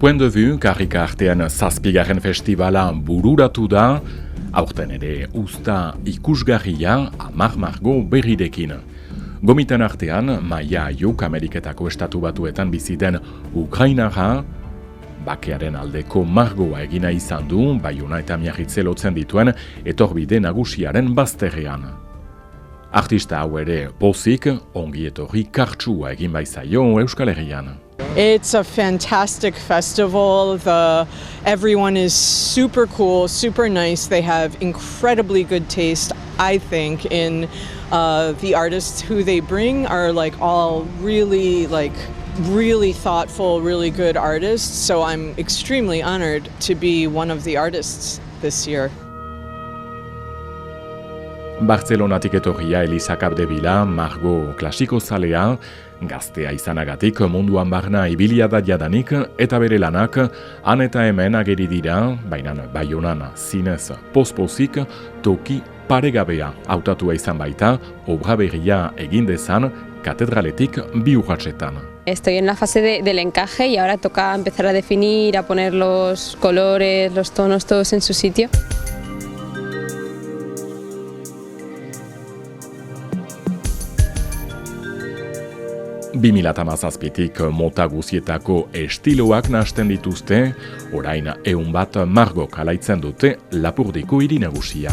Point de vue, karrika artean 7. festivala bururatu da, aurten ere uzta ikusgarria 10 margo berrirekin. Gomiten artean, Maia Ayuk Ameriketako Estatu Batuetan biziten Ukrainara, bakearen aldeko margoa egina izan du, Baiona eta Miarritze lotzen dituen etorbide nagusiaren bazterrean. Artista hau ere pozik, ongi etorri kartsua egin baizaio Euskal Herrian. It's a fantastic festival. Everyone is super cool, super nice. They have incredibly good taste, I think, in the artists who they bring are all really thoughtful, really good artists. So I'm extremely honored to be one of the artists this year. Bartzelonatik etorria Elisa Capdevila, Margo klasiko zalea, gaztea izanagatik munduan barna ibilia da jadanik eta bere lanak han eta hemen ageri dira, baina Baionan zinez pospozik toki paregabea hautatua izan baita, obra berria egin dezan katedraletik 2 urratsetan. Estoy en la fase del encaje y ahora toca empezar a definir, a poner los colores, los tonos, todos en su sitio. Tik mota guzietako estiloak nahasten dituzte, orain 100 margok alaitzen dute Lapurdiko hiri nagusia.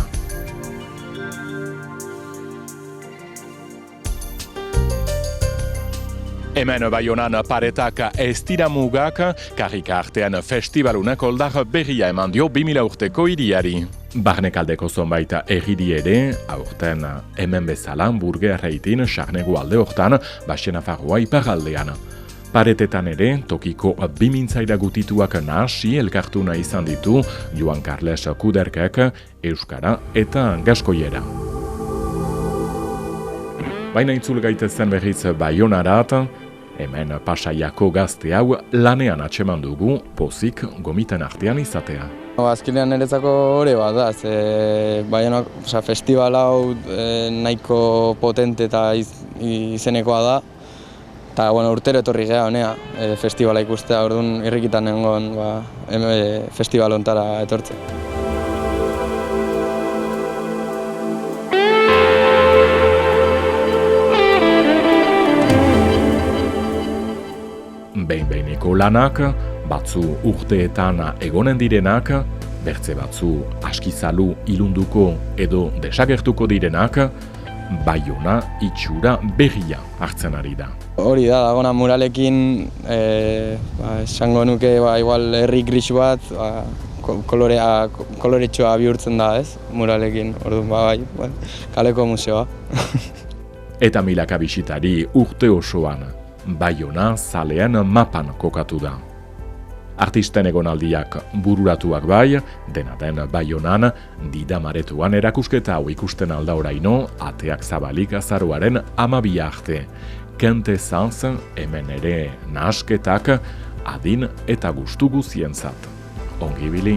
Hemen Baionan paretak ez dira mugak, karrika artean festivalunak oldar berria eman dio 2000 urteko hiriari. Barnekaldeko zonbait erriri ere, aurten hemen bezala Burgerreitin, Sarnego alde hortan, Baxe Nafarroa iparaldean. Paretetan ere, tokiko bimintzaira gutituak nahasi elkartuna izan ditu Joan Carles Kuderkek, euskara eta gaskoiera. Baina itzul gaitezen berriz Baionarat, hemen Pasaiako gazte hau lanean atseman dugu pozik gomiten artean izatea. Azkenean niretzako hori bat da, Baionak festival hau nahiko potente eta izenekoa da. Eta urtero etorri geha honea, festivala ikustea, orduan irrikitan nengoen festival hontara etortzen. Behin-behineko lanak, batzu urteetan egonen direnak, bertze batzu askizalu ilunduko edo desagertuko direnak, Baiona itxura berria hartzen ari da. Hori da, dagona muralekin, esango nuke igual herri gris bat, koloretxoa bihurtzen da, ez, muralekin, orduan kaleko museoa. Eta milaka bisitari urte osoan, Baiona zalean mapan kokatu da. Artisten egonaldiak bururatuak bai, dena den Baionan, Didamaretuan erakusketa hau ikusten alda oraino, ateak zabalik azaroaren 12 arte. Quintessence, hemen ere nahasketak, adin eta gustu guzientzat. Ongi ibili.